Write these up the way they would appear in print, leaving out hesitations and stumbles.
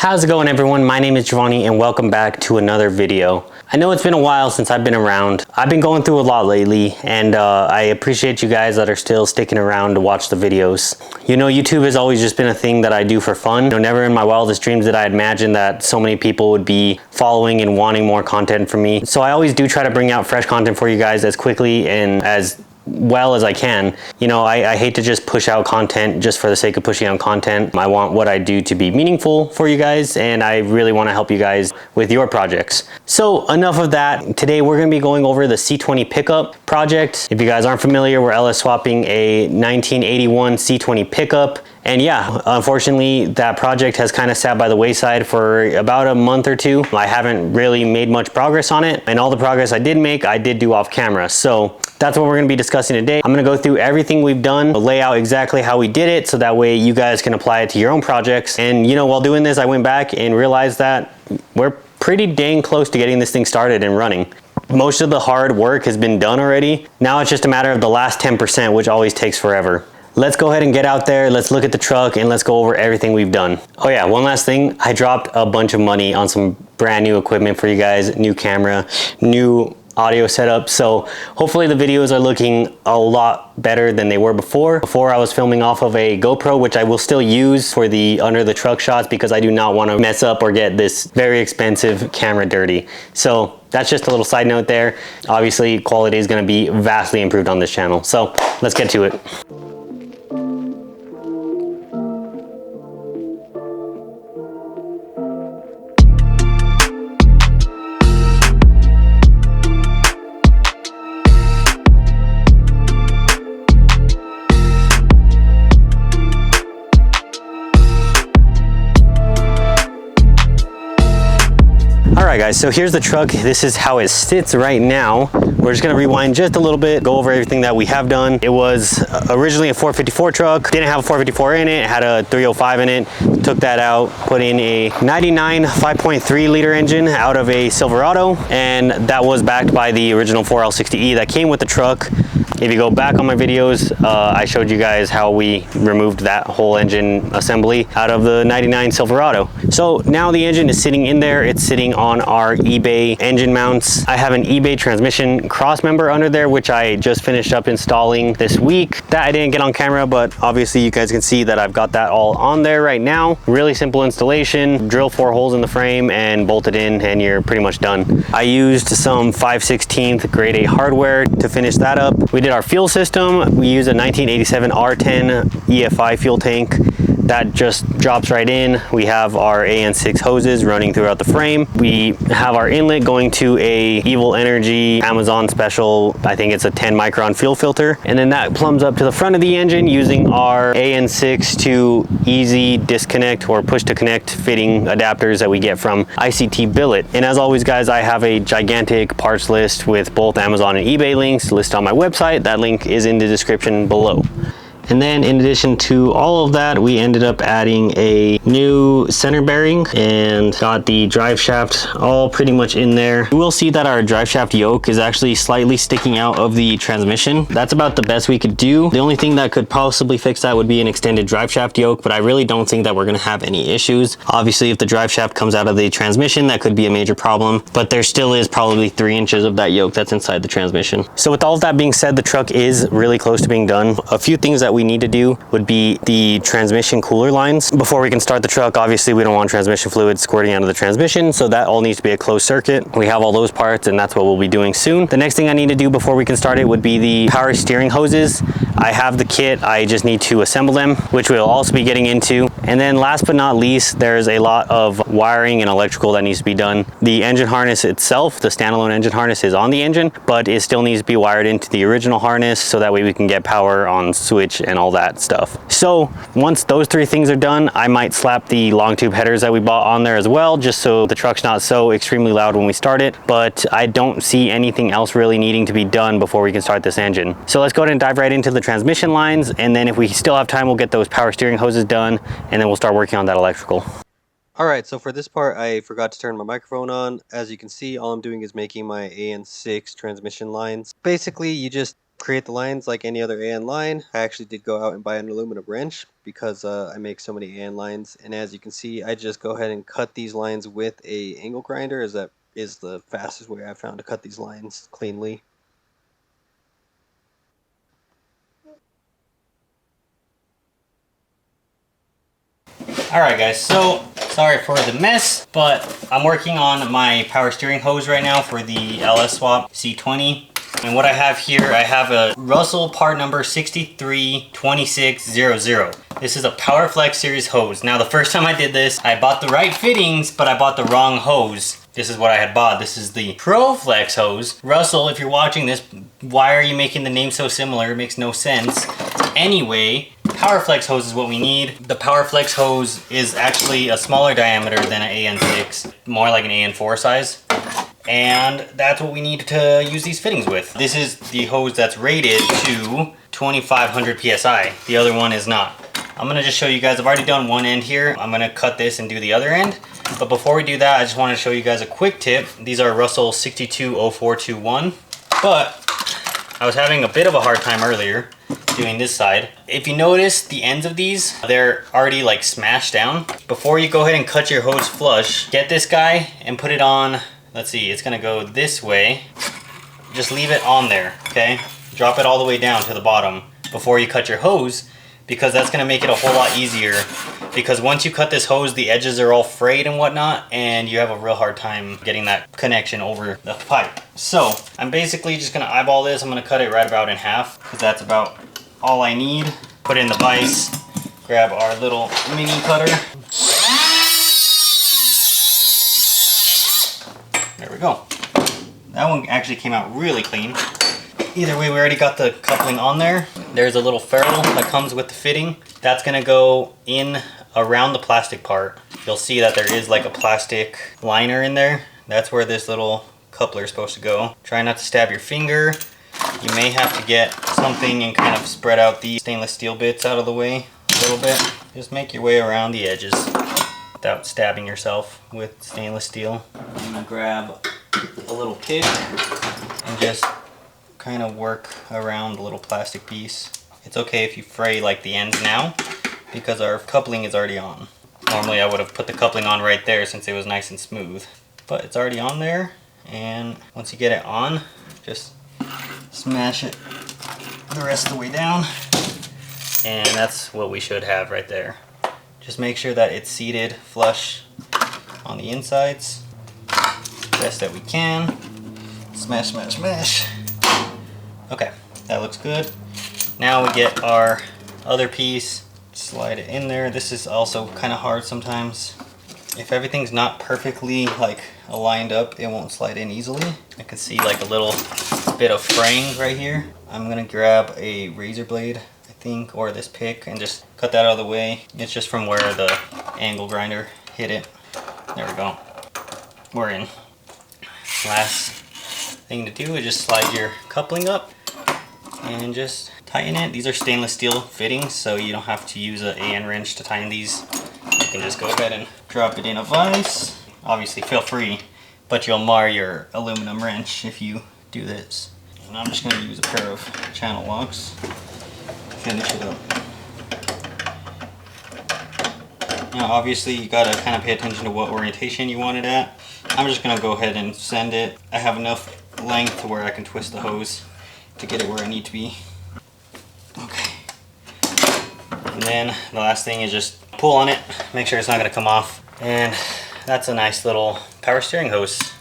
How's it going, everyone? My name is Jovani and welcome back to another video. I know it's been a while since I've been around. I've been going through a lot lately and I appreciate you guys that are still sticking around to watch the videos. You know, YouTube has always just been a thing that I do for fun. You know, never in my wildest dreams did I imagine that so many people would be following and wanting more content from me. So I always do try to bring out fresh content for you guys as quickly and as well as I can. You know, I hate to just push out content just for the sake of pushing out content. I want what I do to be meaningful for you guys, and I really want to help you guys with your projects. So enough of that. Today we're going to be going over the C20 pickup project. If you guys aren't familiar, we're LS swapping a 1981 C20 pickup. And yeah, unfortunately, that project has kind of sat by the wayside for about a month or two. I haven't really made much progress on it, and all the progress I did make, I did do off camera. So that's what we're going to be discussing today. I'm going to go through everything we've done, lay out exactly how we did it, so that way you guys can apply it to your own projects. And you know, while doing this, I went back and realized that we're pretty dang close to getting this thing started and running. Most of the hard work has been done already. Now it's just a matter of the last 10%, which always takes forever. Let's go ahead and get out there. Let's look at the truck and let's go over everything we've done. Oh yeah, one last thing. I dropped a bunch of money on some brand new equipment for you guys. New camera, new audio setup. So hopefully the videos are looking a lot better than they were before. Before I was filming off of a GoPro, which I will still use for the under the truck shots because I do not want to mess up or get this very expensive camera dirty. So that's just a little side note there. Obviously quality is going to be vastly improved on this channel. So let's get to it. Alright guys, so here's the truck. This is how it sits right now. We're just going to rewind just a little bit, go over everything that we have done. It was originally a 454 truck, didn't have a 454 in it, had a 305 in it, took that out, put in a 99 5.3 liter engine out of a Silverado, and that was backed by the original 4L60E that came with the truck. If you go back on my videos, I showed you guys how we removed that whole engine assembly out of the 99 Silverado. So now the engine is sitting in there. It's sitting on our eBay engine mounts. I have an eBay transmission cross member under there, which I just finished up installing this week. That I didn't get on camera, but obviously you guys can see that I've got that all on there right now. Really simple installation. Drill 4 holes in the frame and bolt it in and you're pretty much done. I used some 5/16 grade 8 hardware to finish that up. We did our fuel system. We use a 1987 R10 EFI fuel tank. That just drops right in. We have our AN6 hoses running throughout the frame. We have our inlet going to a Evil Energy Amazon special, I think it's a 10 micron fuel filter. And then that plumbs up to the front of the engine using our AN6 to easy disconnect or push to connect fitting adapters that we get from ICT Billet. And as always guys, I have a gigantic parts list with both Amazon and eBay links listed on my website. That link is in the description below. And then in addition to all of that, we ended up adding a new center bearing and got the drive shaft all pretty much in there. You will see that our drive shaft yoke is actually slightly sticking out of the transmission. That's about the best we could do. The only thing that could possibly fix that would be an extended drive shaft yoke, but I really don't think that we're going to have any issues. Obviously, if the drive shaft comes out of the transmission, that could be a major problem, but there still is probably 3 inches of that yoke that's inside the transmission. So with all of that being said, the truck is really close to being done. A few things that we need to do would be the transmission cooler lines. Before we can start the truck, obviously we don't want transmission fluid squirting out of the transmission, so that all needs to be a closed circuit. We have all those parts and that's what we'll be doing soon. The next thing I need to do before we can start it would be the power steering hoses. I have the kit, I just need to assemble them, which we'll also be getting into. And then last but not least, there's a lot of wiring and electrical that needs to be done. The engine harness itself, the standalone engine harness, is on the engine, but it still needs to be wired into the original harness so that way we can get power on switch and all that stuff. So once those 3 things are done, I might slap the long tube headers that we bought on there as well, just so the truck's not so extremely loud when we start it. But I don't see anything else really needing to be done before we can start this engine. So let's go ahead and dive right into the transmission lines, and then if we still have time, we'll get those power steering hoses done, and then we'll start working on that electrical. Alright, so for this part I forgot to turn my microphone on. As you can see, all I'm doing is making my AN6 transmission lines. Basically, you just create the lines like any other AN line, I actually did go out and buy an aluminum wrench because I make so many AN lines. And as you can see, I just go ahead and cut these lines with a angle grinder, as that is the fastest way I've found to cut these lines cleanly. Alright guys, so sorry for the mess, but I'm working on my power steering hose right now for the LS Swap C20. And what I have here, I have a Russell part number 632600. This is a PowerFlex series hose. Now the first time I did this, I bought the right fittings, but I bought the wrong hose. This is what I had bought. This is the ProFlex hose. Russell, if you're watching this, why are you making the name so similar? It makes no sense. Anyway, PowerFlex hose is what we need. The PowerFlex hose is actually a smaller diameter than an AN6, more like an AN4 size. And that's what we need to use these fittings with. This is the hose that's rated to 2500 PSI. The other one is not. I'm gonna just show you guys, I've already done one end here. I'm gonna cut this and do the other end. But before we do that, I just wanna show you guys a quick tip. These are Russell 620421. But I was having a bit of a hard time earlier doing this side. If you notice the ends of these, they're already like smashed down. Before you go ahead and cut your hose flush, get this guy and put it on. Let's see, it's gonna go this way. Just leave it on there, okay? Drop it all the way down to the bottom before you cut your hose, because that's gonna make it a whole lot easier. Because once you cut this hose, the edges are all frayed and whatnot, and you have a real hard time getting that connection over the pipe. So, I'm basically just gonna eyeball this. I'm gonna cut it right about in half, because that's about all I need. Put it in the vise, grab our little mini cutter. There we go. That one actually came out really clean. Either way, we already got the coupling on there. There's a little ferrule that comes with the fitting. That's gonna go in around the plastic part. You'll see that there is like a plastic liner in there. That's where this little coupler is supposed to go. Try not to stab your finger. You may have to get something and kind of spread out the stainless steel bits out of the way a little bit. Just make your way around the edges without stabbing yourself with stainless steel. I'm gonna grab a little pick and just kind of work around the little plastic piece. It's okay if you fray like the ends now, because our coupling is already on. Normally I would have put the coupling on right there since it was nice and smooth, but it's already on there. And once you get it on, just smash it the rest of the way down, and that's what we should have right there. Just make sure that it's seated flush on the insides, best that we can. Smash, smash, smash. Okay, that looks good. Now we get our other piece, slide it in there. This is also kind of hard sometimes. If everything's not perfectly like aligned up, it won't slide in easily. I can see like a little bit of fraying right here. I'm gonna grab a razor blade, I think, or this pick, and just cut that out of the way. It's just from where the angle grinder hit it. There we go. We're in. Last thing to do is just slide your coupling up and just tighten it. These are stainless steel fittings, so you don't have to use an AN wrench to tighten these. You can just go ahead and drop it in a vise. Obviously feel free, but you'll mar your aluminum wrench if you do this. And I'm just going to use a pair of channel locks to finish it up. Now obviously you got to kind of pay attention to what orientation you want it at. I'm just going to go ahead and send it. I have enough length to where I can twist the hose to get it where I need to be. Okay. And then the last thing is just pull on it, make sure it's not going to come off. And that's a nice little power steering hose.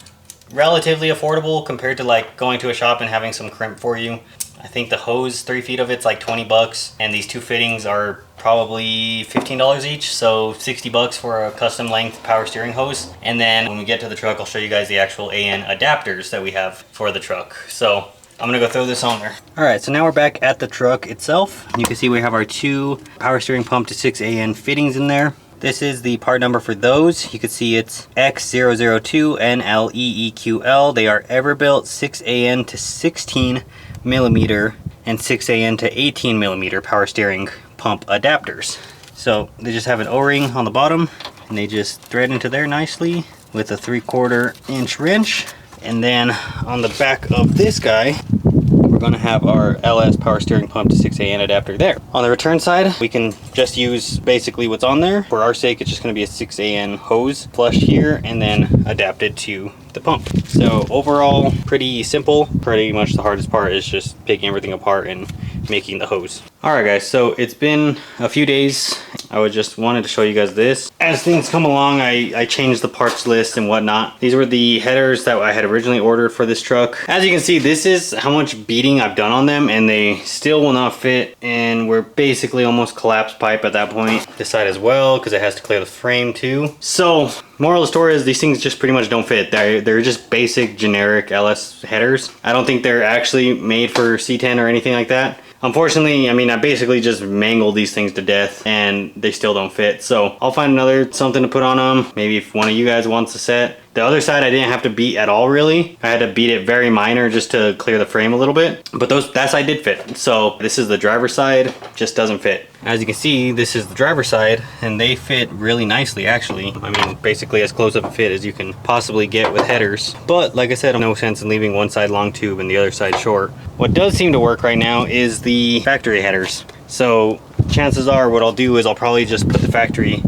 Relatively affordable compared to like going to a shop and having some crimp for you. I think the hose, 3 feet of it's like 20 bucks, and these two fittings are probably $15 each, so 60 bucks for a custom length power steering hose. And then when we get to the truck, I'll show you guys the actual AN adapters that we have for the truck. So I'm gonna go throw this on there. All right, so now we're back at the truck itself. You can see we have our two power steering pump to 6 AN fittings in there. This is the part number for those. You can see it's X002NLEEQL. They are Everbuilt 6AN to 16 millimeter and 6AN to 18 millimeter power steering pump adapters. So they just have an O-ring on the bottom, and they just thread into there nicely with a 3/4 inch wrench. And then on the back of this guy, we're gonna have our LS power steering pump to 6AN adapter there. On the return side, we can just use basically what's on there. For our sake, it's just gonna be a 6AN hose flushed here and then adapted to the pump. So overall, pretty simple. Pretty much the hardest part is just taking everything apart and making the hose. All right guys, so it's been a few days. I just wanted to show you guys this. As things come along, I changed the parts list and whatnot. These were the headers that I had originally ordered for this truck. As you can see, this is how much beating I've done on them, and they still will not fit, and we're basically almost collapsed pipe at that point. This side as well, because it has to clear the frame too. So moral of the story is these things just pretty much don't fit. They're just basic generic LS headers. I don't think they're actually made for C10 or anything like that. Unfortunately, I mean, I basically just mangled these things to death and they still don't fit. So I'll find another something to put on them. Maybe if one of you guys wants a set. The other side I didn't have to beat at all really. I had to beat it very minor just to clear the frame a little bit. But that side did fit. So this is the driver's side, just doesn't fit. As you can see, this is the driver's side and they fit really nicely actually. I mean, basically as close up a fit as you can possibly get with headers. But like I said, no sense in leaving one side long tube and the other side short. What does seem to work right now is the factory headers. So chances are what I'll do is I'll probably just put the factory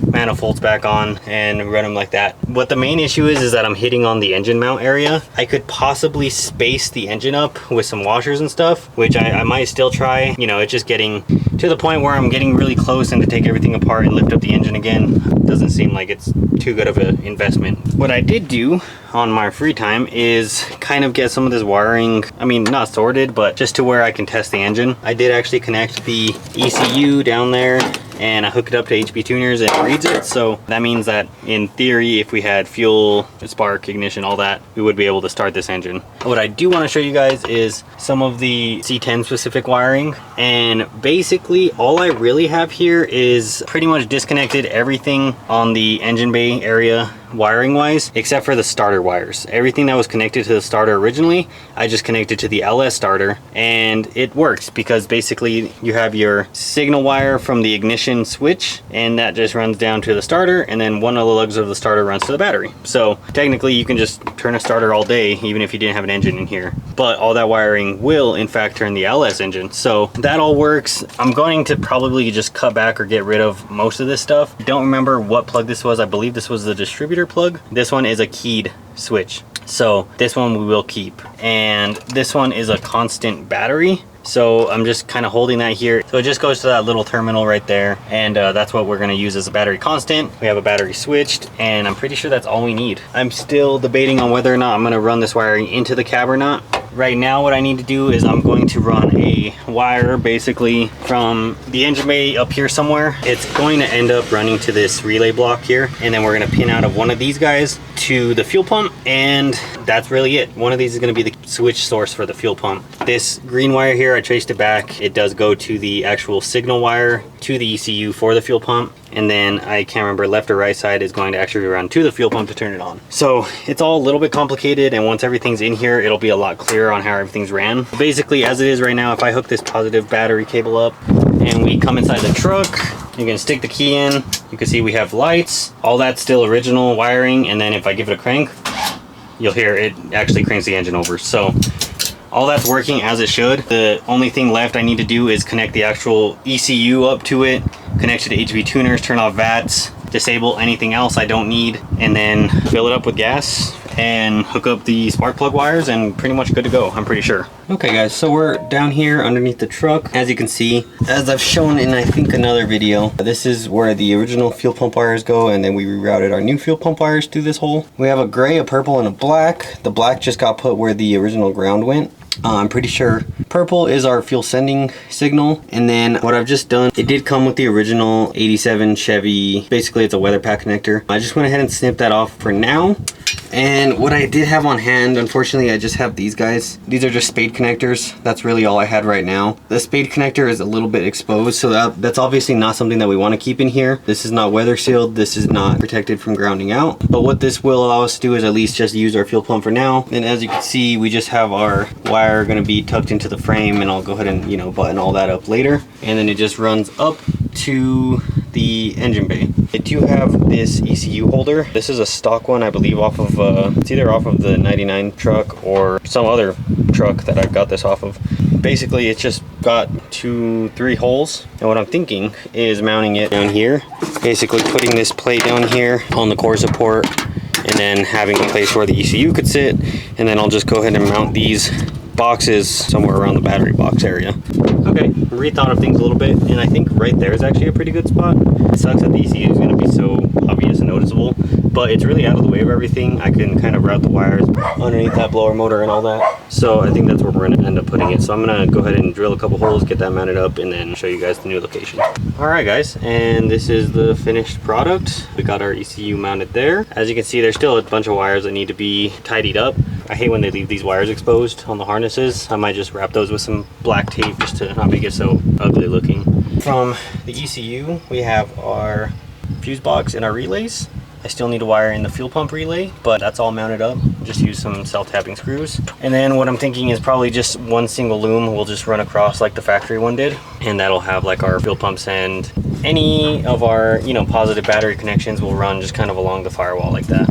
manifolds back on and run them like that. What the main issue is that I'm hitting on the engine mount area. I could possibly space the engine up with some washers and stuff, which I might still try. You know, it's just getting to the point where I'm getting really close, and to take everything apart and lift up the engine again doesn't seem like it's too good of an investment. What I did do on my free time is kind of get some of this wiring, I mean, not sorted, but just to where I can test the engine. I did actually connect the ECU down there and I hook it up to HP tuners and it reads it. So that means that in theory, if we had fuel, spark, ignition, all that, we would be able to start this engine. What I do want to show you guys is some of the C10 specific wiring. And basically all I really have here is pretty much disconnected everything on the engine bay area wiring wise, except for the starter wires. Everything that was connected to the starter originally, I just connected to the LS starter, and it works because basically you have your signal wire from the ignition switch, and that just runs down to the starter, and then one of the lugs of the starter runs to the battery. So technically you can just turn a starter all day even if you didn't have an engine in here, but all that wiring will in fact turn the LS engine. So that all works. I'm going to probably just cut back or get rid of most of this stuff. Don't remember what plug this was. I believe this was the distributor plug. This one is a keyed switch, so this one we will keep, and this one is a constant battery, so I'm just kind of holding that here. So it just goes to that little terminal right there, and that's what we're going to use as a battery constant. We have a battery switched, and I'm pretty sure that's all we need. I'm still debating on whether or not I'm going to run this wiring into the cab or not. Right now what I need to do is I'm going to run a wire basically from the engine bay up here somewhere. It's going to end up running to this relay block here, and then we're going to pin out of one of these guys to the fuel pump, and that's really it. One of these is going to be the switch source for the fuel pump. This green wire here, I traced it back. It does go to the actual signal wire to the ECU for the fuel pump, and then I can't remember left or right side is going to actually run to the fuel pump to turn it on. So it's all a little bit complicated, and once everything's in here it'll be a lot clearer on how everything's ran. Basically as it is right now, if I hook this positive battery cable up and we come inside the truck, you can stick the key in, you can see we have lights, all that's still original wiring, and then if I give it a crank, you'll hear it actually cranks the engine over. So all that's working as it should. The only thing left I need to do is connect the actual ECU up to it, connect it to HV tuners, turn off VATs, disable anything else I don't need, and then fill it up with gas and hook up the spark plug wires, and pretty much good to go, I'm pretty sure. Okay guys, so we're down here underneath the truck. As you can see, as I've shown in I think another video, this is where the original fuel pump wires go, and then we rerouted our new fuel pump wires through this hole. We have a gray, a purple, and a black. The black just got put where the original ground went. I'm pretty sure purple is our fuel sending signal, and then what I've just done, it did come with the original 87 Chevy, basically it's a weather pack connector. I just went ahead and snipped that off for now. And what I did have on hand, unfortunately, I just have these guys. These are just spade connectors. That's really all I had right now. The spade connector is a little bit exposed, so that's obviously not something that we want to keep in here. This is not weather sealed. This is not protected from grounding out. But what this will allow us to do is at least just use our fuel pump for now. And as you can see, we just have our wire going to be tucked into the frame, and I'll go ahead and, you know, button all that up later. And then it just runs up to the engine bay. I do have this ECU holder. This is a stock one, I believe, off of, it's either off of the 99 truck or some other truck that I got this off of. Basically, it's just got 2-3 holes. And what I'm thinking is mounting it down here. Basically putting this plate down here on the core support and then having a place where the ECU could sit. And then I'll just go ahead and mount these boxes somewhere around the battery box area. Okay, rethought of things a little bit, and I think right there is actually a pretty good spot. It sucks that the ECU is going to be so obvious and noticeable, but it's really out of the way of everything. I can kind of route the wires underneath that blower motor and all that. So I think that's where we're going to end up putting it. So I'm going to go ahead and drill a couple holes, get that mounted up, and then show you guys the new location. All right, guys, and this is the finished product. We got our ECU mounted there. As you can see, there's still a bunch of wires that need to be tidied up. I hate when they leave these wires exposed on the harnesses. I might just wrap those with some black tape just to not make it so ugly looking. From the ECU, we have our fuse box and our relays. I still need to wire in the fuel pump relay, but that's all mounted up. Just use some self-tapping screws. And then what I'm thinking is probably just one single loom we'll just run across like the factory one did. And that'll have like our fuel pump send. Any of our, you know, positive battery connections will run just kind of along the firewall like that.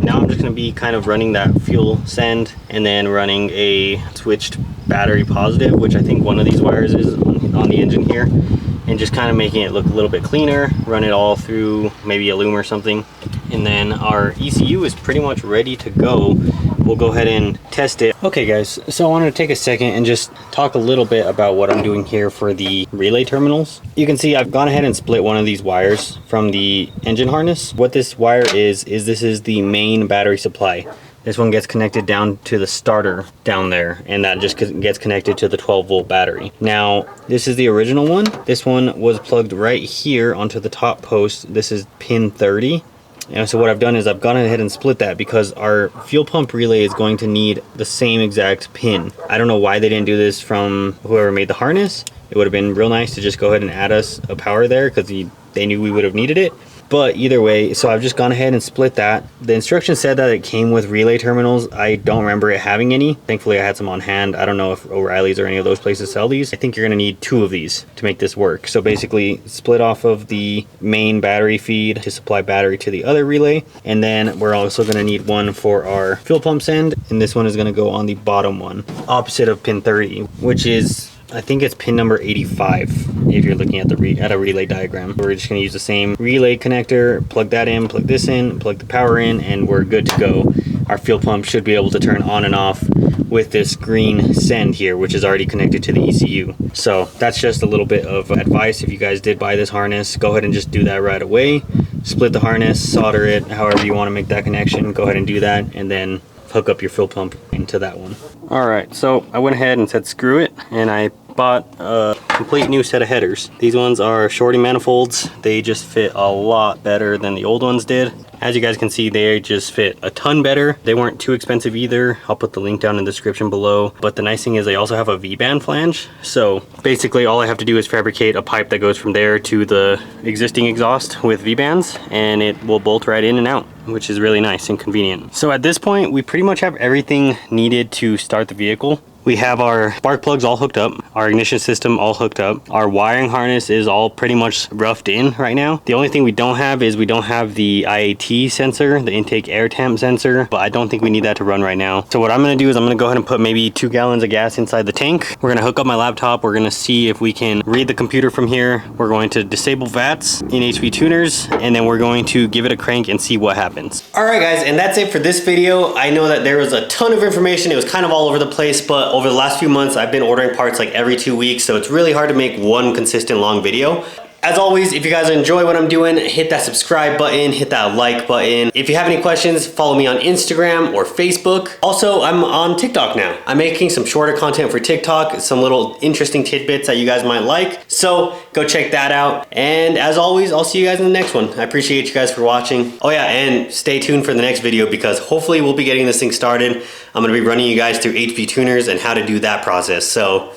Now I'm just going to be kind of running that fuel send and then running a switched battery positive, which I think one of these wires is on the engine here, and just kind of making it look a little bit cleaner. Run it all through maybe a loom or something, and then our ECU is pretty much ready to go. We'll go ahead and test it. Okay guys, so I wanted to take a second and just talk a little bit about what I'm doing here for the relay terminals. You can see I've gone ahead and split one of these wires from the engine harness. What this wire is this is the main battery supply. This one gets connected down to the starter down there, and that just gets connected to the 12-volt battery. Now, this is the original one. This one was plugged right here onto the top post. This is pin 30. And so what I've done is I've gone ahead and split that because our fuel pump relay is going to need the same exact pin. I don't know why they didn't do this from whoever made the harness. It would have been real nice to just go ahead and add us a power there because they knew we would have needed it. But either way, so I've just gone ahead and split that. The instructions said that it came with relay terminals. I don't remember it having any. Thankfully, I had some on hand. I don't know if O'Reilly's or any of those places sell these. I think you're gonna need 2 of these to make this work. So basically, split off of the main battery feed to supply battery to the other relay. And then we're also gonna need one for our fuel pump send. And this one is gonna go on the bottom one, opposite of pin 30, which is, I think it's pin number 85 if you're looking at a relay diagram. We're just going to use the same relay connector, plug that in, plug this in, plug the power in, and we're good to go. Our fuel pump should be able to turn on and off with this green send here, which is already connected to the ECU. So that's just a little bit of advice. If you guys did buy this harness, go ahead and just do that right away. Split the harness, solder it, however you want to make that connection, go ahead and do that, and then hook up your fuel pump into that one. All right, so I went ahead and said screw it, and I bought a complete new set of headers. These ones are Shorty manifolds. They just fit a lot better than the old ones did. As you guys can see, they just fit a ton better. They weren't too expensive either. I'll put the link down in the description below. But the nice thing is they also have a V-band flange. So basically all I have to do is fabricate a pipe that goes from there to the existing exhaust with V-bands, and it will bolt right in and out, which is really nice and convenient. So at this point, we pretty much have everything needed to start the vehicle. We have our spark plugs all hooked up, our ignition system all hooked up. Our wiring harness is all pretty much roughed in right now. The only thing we don't have is we don't have the IAT sensor, the intake air temp sensor, but I don't think we need that to run right now. So what I'm gonna do is I'm gonna go ahead and put maybe 2 gallons of gas inside the tank. We're gonna hook up my laptop. We're gonna see if we can read the computer from here. We're going to disable VATs in HP tuners, and then we're going to give it a crank and see what happens. All right guys, and that's it for this video. I know that there was a ton of information. It was kind of all over the place, but over the last few months, I've been ordering parts like every 2 weeks, so it's really hard to make one consistent long video. As always, if you guys enjoy what I'm doing, hit that subscribe button, hit that like button. If you have any questions, follow me on Instagram or Facebook. Also, I'm on TikTok now. I'm making some shorter content for TikTok, some little interesting tidbits that you guys might like. So go check that out. And as always, I'll see you guys in the next one. I appreciate you guys for watching. Oh yeah, and stay tuned for the next video because hopefully we'll be getting this thing started. I'm gonna be running you guys through HP tuners and how to do that process. So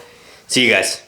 see you guys.